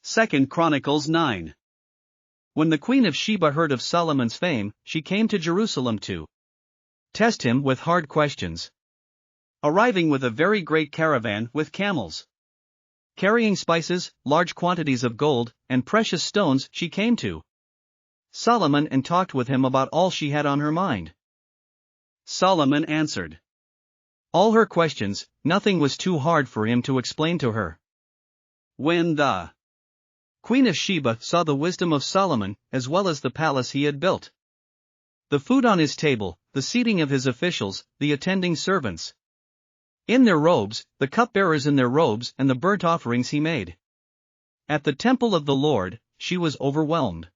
2 Chronicles 9. When the Queen of Sheba heard of Solomon's fame, she came to Jerusalem to test him with hard questions. Arriving with a very great caravan with camels, carrying spices, large quantities of gold, and precious stones, she came to Solomon and talked with him about all she had on her mind. Solomon answered all her questions. Nothing was too hard for him to explain to her. When the Queen of Sheba saw the wisdom of Solomon, as well as the palace he had built, the food on his table, the seating of his officials, the attending servants in their robes, the cupbearers in their robes, and the burnt offerings he made at the temple of the Lord, she was overwhelmed.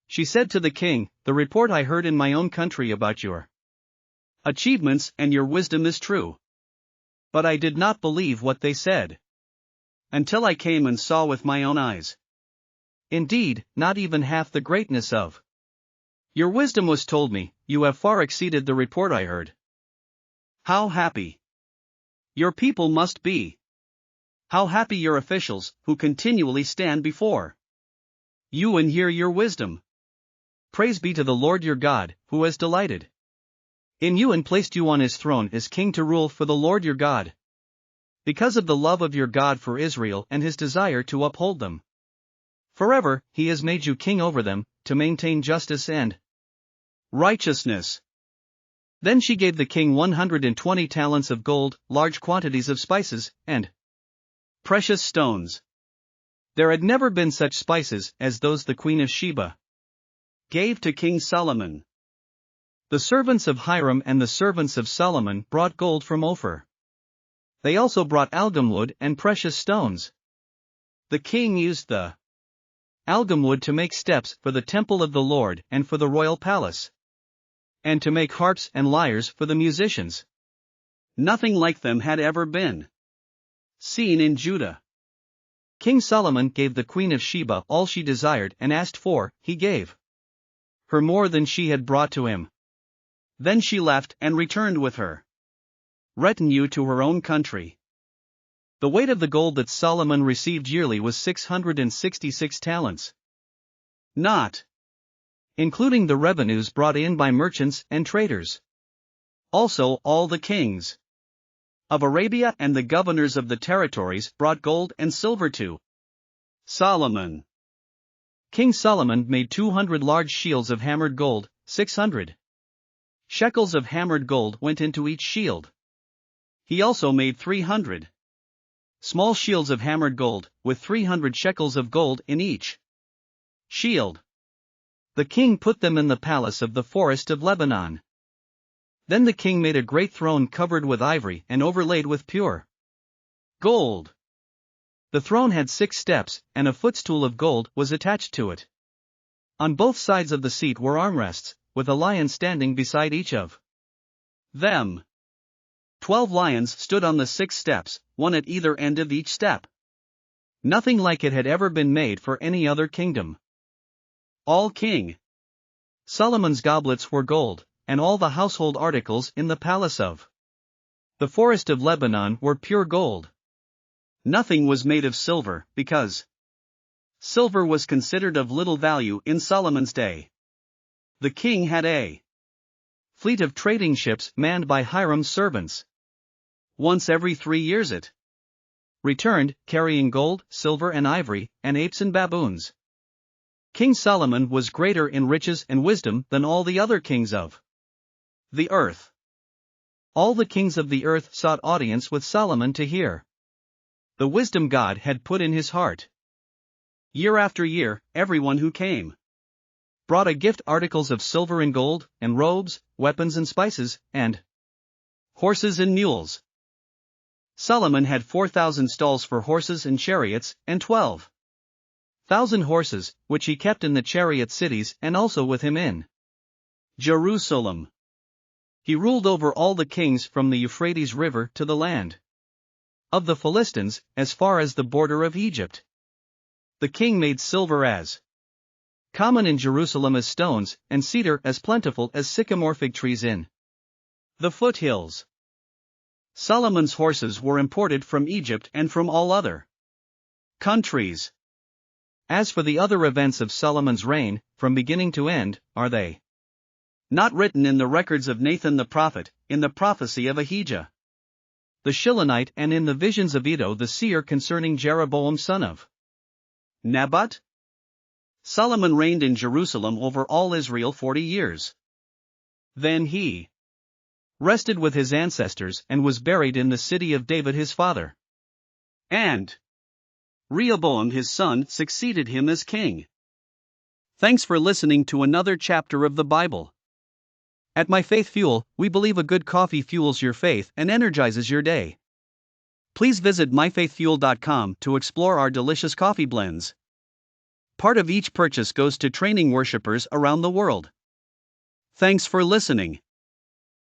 She said to the king, "The report I heard in my own country about your achievements and your wisdom is true. But I did not believe what they said until I came and saw with my own eyes. Indeed, not even half the greatness of your wisdom was told me. You have far exceeded the report I heard. How happy your people must be! How happy your officials, who continually stand before you and hear your wisdom! Praise be to the Lord your God, who has delighted in you and placed you on his throne as king to rule for the Lord your God. Because of the love of your God for Israel and his desire to uphold them forever, he has made you king over them, to maintain justice and righteousness." Then she gave the king 120 talents of gold, large quantities of spices, and precious stones. There had never been such spices as those the Queen of Sheba gave to King Solomon. The servants of Hiram and the servants of Solomon brought gold from Ophir. They also brought algum wood and precious stones. The king used the algum wood to make steps for the temple of the Lord and for the royal palace, and to make harps and lyres for the musicians. Nothing like them had ever been seen in Judah. King Solomon gave the Queen of Sheba all she desired and asked for. He gave her more than she had brought to him. Then she left and returned with her retinue to her own country. The weight of the gold that Solomon received yearly was 666 talents, not including the revenues brought in by merchants and traders. Also, all the kings of Arabia and the governors of the territories brought gold and silver to Solomon. King Solomon made 200 large shields of hammered gold. 600 shekels of hammered gold went into each shield. He also made 300 small shields of hammered gold, with 300 shekels of gold in each shield. The king put them in the palace of the forest of Lebanon. Then the king made a great throne covered with ivory and overlaid with pure gold. The throne had 6 steps, and a footstool of gold was attached to it. On both sides of the seat were armrests, with a lion standing beside each of them. 12 lions stood on the 6 steps, one at either end of each step. Nothing like it had ever been made for any other kingdom. All King Solomon's goblets were gold, and all the household articles in the palace of the forest of Lebanon were pure gold. Nothing was made of silver, because silver was considered of little value in Solomon's day. The king had a fleet of trading ships manned by Hiram's servants. Once every 3 years it returned, carrying gold, silver and ivory, and apes and baboons. King Solomon was greater in riches and wisdom than all the other kings of the earth. All the kings of the earth sought audience with Solomon to hear the wisdom God had put in his heart. Year after year, everyone who came brought a gift, articles of silver and gold, and robes, weapons and spices, and horses and mules. Solomon had 4,000 stalls for horses and chariots, and 12,000 horses, which he kept in the chariot cities and also with him in Jerusalem. He ruled over all the kings from the Euphrates River to the land of the Philistines, as far as the border of Egypt. The king made silver as common in Jerusalem as stones, and cedar as plentiful as sycamore fig trees in the foothills. Solomon's horses were imported from Egypt and from all other countries. As for the other events of Solomon's reign, from beginning to end, are they not written in the records of Nathan the prophet, in the prophecy of Ahijah the Shilonite, and in the visions of Iddo the seer concerning Jeroboam son of Nabat? Solomon reigned in Jerusalem over all Israel 40 years. Then he rested with his ancestors and was buried in the city of David his father. And Rehoboam his son succeeded him as king. Thanks for listening to another chapter of the Bible. At My Faith Fuel, we believe a good coffee fuels your faith and energizes your day. Please visit myfaithfuel.com to explore our delicious coffee blends. Part of each purchase goes to training worshipers around the world. Thanks for listening.